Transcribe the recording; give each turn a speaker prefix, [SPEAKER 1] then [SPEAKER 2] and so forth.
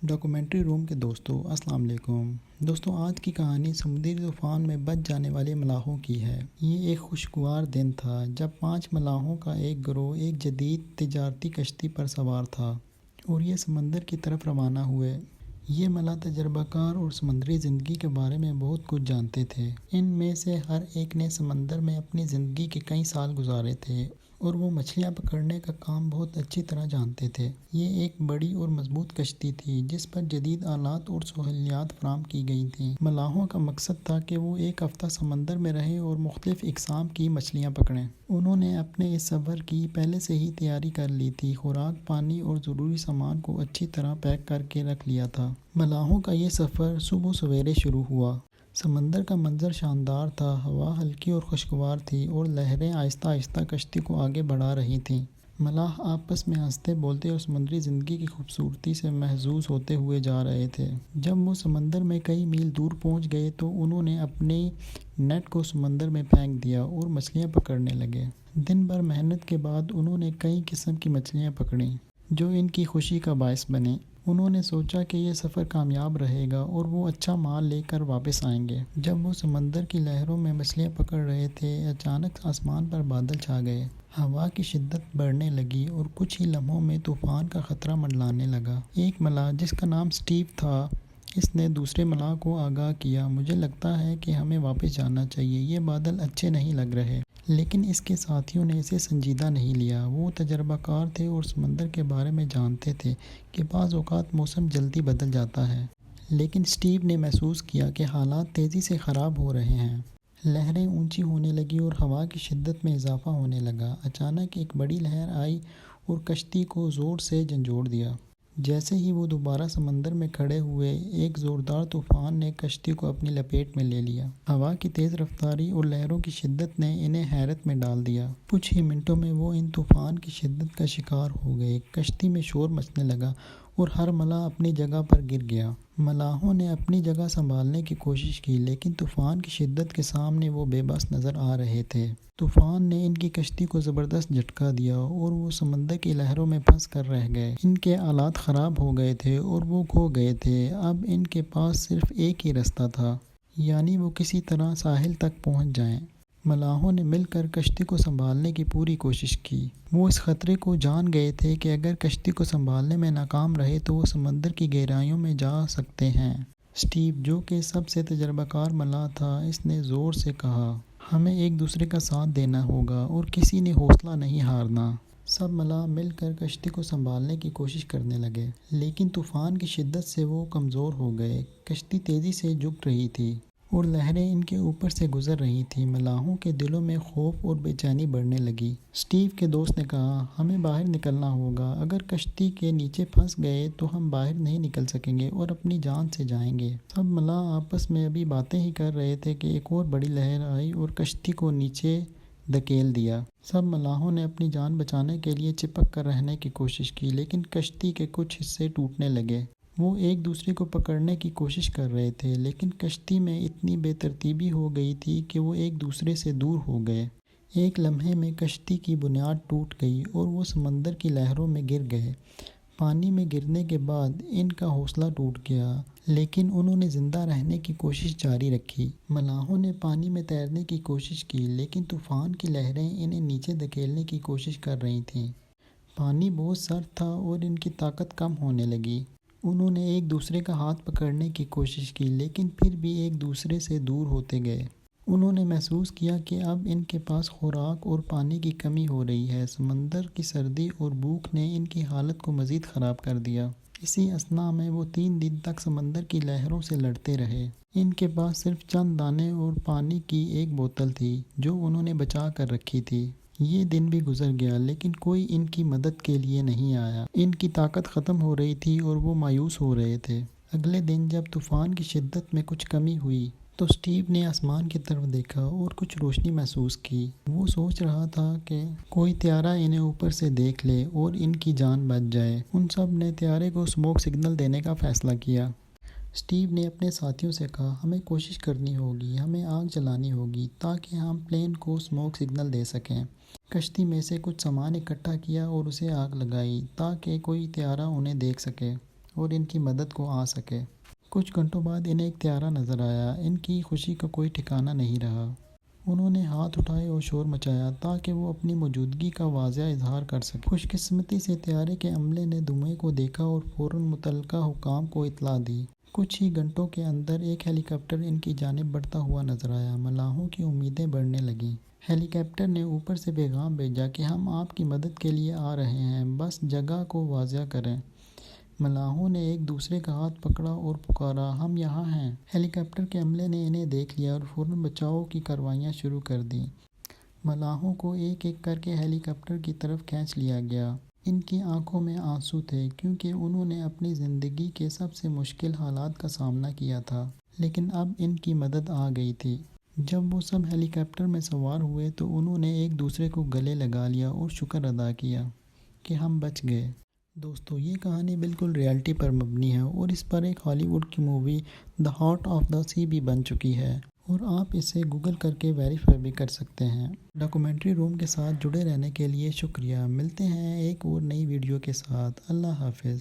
[SPEAKER 1] Documentary روم کے دوستوں السلام علیکم۔ دوستوں، آج کی کہانی سمندری طوفان میں بچ جانے والے ملاحوں کی ہے۔ یہ ایک خوشگوار دن تھا جب 5 ملاحوں کا ایک گروہ ایک جدید تجارتی کشتی پر سوار تھا اور یہ سمندر کی طرف روانہ ہوئے۔ یہ ملاح تجربہ کار اور سمندری زندگی کے بارے میں بہت کچھ جانتے تھے۔ ان میں سے ہر ایک نے سمندر میں اپنی زندگی کے کئی سال گزارے تھے اور وہ مچھلیاں پکڑنے کا کام بہت اچھی طرح جانتے تھے۔ یہ ایک بڑی اور مضبوط کشتی تھی جس پر جدید آلات اور سہولیات فراہم کی گئی تھیں۔ ملاحوں کا مقصد تھا کہ وہ ایک ہفتہ سمندر میں رہیں اور مختلف اقسام کی مچھلیاں پکڑیں۔ انہوں نے اپنے اس سفر کی پہلے سے ہی تیاری کر لی تھی، خوراک، پانی اور ضروری سامان کو اچھی طرح پیک کر کے رکھ لیا تھا۔ ملاحوں کا یہ سفر صبح سویرے شروع ہوا۔ سمندر کا منظر شاندار تھا، ہوا ہلکی اور خوشگوار تھی اور لہریں آہستہ آہستہ کشتی کو آگے بڑھا رہی تھیں۔ ملاح آپس میں ہنستے بولتے اور سمندری زندگی کی خوبصورتی سے محظوظ ہوتے ہوئے جا رہے تھے۔ جب وہ سمندر میں کئی میل دور پہنچ گئے تو انہوں نے اپنے نیٹ کو سمندر میں پھینک دیا اور مچھلیاں پکڑنے لگے۔ دن بھر محنت کے بعد انہوں نے کئی قسم کی مچھلیاں پکڑیں جو ان کی خوشی کا باعث بنیں۔ انہوں نے سوچا کہ یہ سفر کامیاب رہے گا اور وہ اچھا مال لے کر واپس آئیں گے۔ جب وہ سمندر کی لہروں میں مچھلیاں پکڑ رہے تھے، اچانک آسمان پر بادل چھا گئے۔ ہوا کی شدت بڑھنے لگی اور کچھ ہی لمحوں میں طوفان کا خطرہ منڈلانے لگا۔ ایک ملاح جس کا نام اسٹیو تھا، اس نے دوسرے ملاح کو آگاہ کیا، مجھے لگتا ہے کہ ہمیں واپس جانا چاہیے، یہ بادل اچھے نہیں لگ رہے۔ لیکن اس کے ساتھیوں نے اسے سنجیدہ نہیں لیا۔ وہ تجربہ کار تھے اور سمندر کے بارے میں جانتے تھے کہ بعض اوقات موسم جلدی بدل جاتا ہے۔ لیکن اسٹیو نے محسوس کیا کہ حالات تیزی سے خراب ہو رہے ہیں۔ لہریں اونچی ہونے لگیں اور ہوا کی شدت میں اضافہ ہونے لگا۔ اچانک ایک بڑی لہر آئی اور کشتی کو زور سے جھنجھوڑ دیا۔ جیسے ہی وہ دوبارہ سمندر میں کھڑے ہوئے، ایک زوردار طوفان نے کشتی کو اپنی لپیٹ میں لے لیا۔ ہوا کی تیز رفتاری اور لہروں کی شدت نے انہیں حیرت میں ڈال دیا۔ کچھ ہی منٹوں میں وہ ان طوفان کی شدت کا شکار ہو گئے۔ کشتی میں شور مچنے لگا اور ہر ملاح اپنی جگہ پر گر گیا۔ ملاحوں نے اپنی جگہ سنبھالنے کی کوشش کی لیکن طوفان کی شدت کے سامنے وہ بے بس نظر آ رہے تھے۔ طوفان نے ان کی کشتی کو زبردست جھٹکا دیا اور وہ سمندر کی لہروں میں پھنس کر رہ گئے۔ ان کے آلات خراب ہو گئے تھے اور وہ کھو گئے تھے۔ اب ان کے پاس صرف ایک ہی راستہ تھا، یعنی وہ کسی طرح ساحل تک پہنچ جائیں۔ ملاحوں نے مل کر کشتی کو سنبھالنے کی پوری کوشش کی۔ وہ اس خطرے کو جان گئے تھے کہ اگر کشتی کو سنبھالنے میں ناکام رہے تو وہ سمندر کی گہرائیوں میں جا سکتے ہیں۔ اسٹیو، جو کہ سب سے تجربہ کار ملاح تھا، اس نے زور سے کہا، ہمیں ایک دوسرے کا ساتھ دینا ہوگا اور کسی نے حوصلہ نہیں ہارنا۔ سب ملاح مل کر کشتی کو سنبھالنے کی کوشش کرنے لگے، لیکن طوفان کی شدت سے وہ کمزور ہو گئے۔ کشتی تیزی سے جھک رہی تھی اور لہریں ان کے اوپر سے گزر رہی تھیں۔ ملاحوں کے دلوں میں خوف اور بے چینی بڑھنے لگی۔ اسٹیو کے دوست نے کہا، ہمیں باہر نکلنا ہوگا، اگر کشتی کے نیچے پھنس گئے تو ہم باہر نہیں نکل سکیں گے اور اپنی جان سے جائیں گے۔ سب ملاح آپس میں ابھی باتیں ہی کر رہے تھے کہ ایک اور بڑی لہر آئی اور کشتی کو نیچے دھکیل دیا۔ سب ملاحوں نے اپنی جان بچانے کے لیے چپک کر رہنے کی کوشش کی، لیکن کشتی کے کچھ حصے ٹوٹنے لگے۔ وہ ایک دوسرے کو پکڑنے کی کوشش کر رہے تھے، لیکن کشتی میں اتنی بے ترتیبی ہو گئی تھی کہ وہ ایک دوسرے سے دور ہو گئے۔ ایک لمحے میں کشتی کی بنیاد ٹوٹ گئی اور وہ سمندر کی لہروں میں گر گئے۔ پانی میں گرنے کے بعد ان کا حوصلہ ٹوٹ گیا، لیکن انہوں نے زندہ رہنے کی کوشش جاری رکھی۔ ملاحوں نے پانی میں تیرنے کی کوشش کی، لیکن طوفان کی لہریں انہیں نیچے دھکیلنے کی کوشش کر رہی تھیں۔ پانی بہت سرد تھا اور ان کی طاقت کم ہونے لگی۔ انہوں نے ایک دوسرے کا ہاتھ پکڑنے کی کوشش کی، لیکن پھر بھی ایک دوسرے سے دور ہوتے گئے۔ انہوں نے محسوس کیا کہ اب ان کے پاس خوراک اور پانی کی کمی ہو رہی ہے۔ سمندر کی سردی اور بھوک نے ان کی حالت کو مزید خراب کر دیا۔ اسی اثناء میں وہ 3 دن تک سمندر کی لہروں سے لڑتے رہے۔ ان کے پاس صرف چند دانے اور پانی کی ایک بوتل تھی جو انہوں نے بچا کر رکھی تھی۔ یہ دن بھی گزر گیا لیکن کوئی ان کی مدد کے لیے نہیں آیا۔ ان کی طاقت ختم ہو رہی تھی اور وہ مایوس ہو رہے تھے۔ اگلے دن جب طوفان کی شدت میں کچھ کمی ہوئی تو اسٹیو نے آسمان کی طرف دیکھا اور کچھ روشنی محسوس کی۔ وہ سوچ رہا تھا کہ کوئی طیارہ انہیں اوپر سے دیکھ لے اور ان کی جان بچ جائے۔ ان سب نے طیارے کو اسموک سگنل دینے کا فیصلہ کیا۔ اسٹیو نے اپنے ساتھیوں سے کہا، ہمیں کوشش کرنی ہوگی، ہمیں آگ جلانی ہوگی تاکہ ہم پلین کو اسموک سگنل دے سکیں۔ کشتی میں سے کچھ سامان اکٹھا کیا اور اسے آگ لگائی تاکہ کوئی طیارہ انہیں دیکھ سکے۔ اور ان کی مدد کو آ سکے۔ کچھ گھنٹوں بعد انہیں ایک طیارہ نظر آیا۔ ان کی خوشی کا کوئی ٹھکانہ نہیں رہا۔ انہوں نے ہاتھ اٹھائے اور شور مچایا تاکہ وہ اپنی موجودگی کا واضح اظہار کر سکیں۔ خوش قسمتی سے طیارے کے عملے نے دھوئیں کو دیکھا اور فوراً متعلقہ حکام کو اطلاع دی۔ کچھ ہی گھنٹوں کے اندر ایک ہیلی کاپٹر ان کی جانب بڑھتا ہوا نظر آیا۔ ملاحوں کی امیدیں بڑھنے لگیں۔ ہیلی کاپٹر نے اوپر سے پیغام بھیجا کہ ہم آپ کی مدد کے لیے آ رہے ہیں، بس جگہ کو واضح کریں۔ ملاحوں نے ایک دوسرے کا ہاتھ پکڑا اور پکارا، ہم یہاں ہیں۔ ہیلی کاپٹر کے عملے نے انہیں دیکھ لیا اور فوراً بچاؤ کی کارروائیاں شروع کر دیں۔ ملاحوں کو ایک ایک کر کے ہیلی کاپٹر کی طرف کھینچ لیا گیا۔ ان کی آنکھوں میں آنسو تھے کیونکہ انہوں نے اپنی زندگی کے سب سے مشکل حالات کا سامنا کیا تھا، لیکن اب ان کی مدد آ گئی تھی۔ جب وہ سب ہیلی کاپٹر میں سوار ہوئے تو انہوں نے ایک دوسرے کو گلے لگا لیا اور شکر ادا کیا کہ ہم بچ گئے۔ دوستو، یہ کہانی بالکل ریالٹی پر مبنی ہے اور اس پر ایک ہالی ووڈ کی movie the heart of the sea بھی بن چکی ہے اور آپ اسے گوگل کر کے ویریفائی بھی کر سکتے ہیں۔ ڈاکومنٹری روم کے ساتھ جڑے رہنے کے لیے شکریہ۔ ملتے ہیں ایک اور نئی ویڈیو کے ساتھ۔ اللہ حافظ۔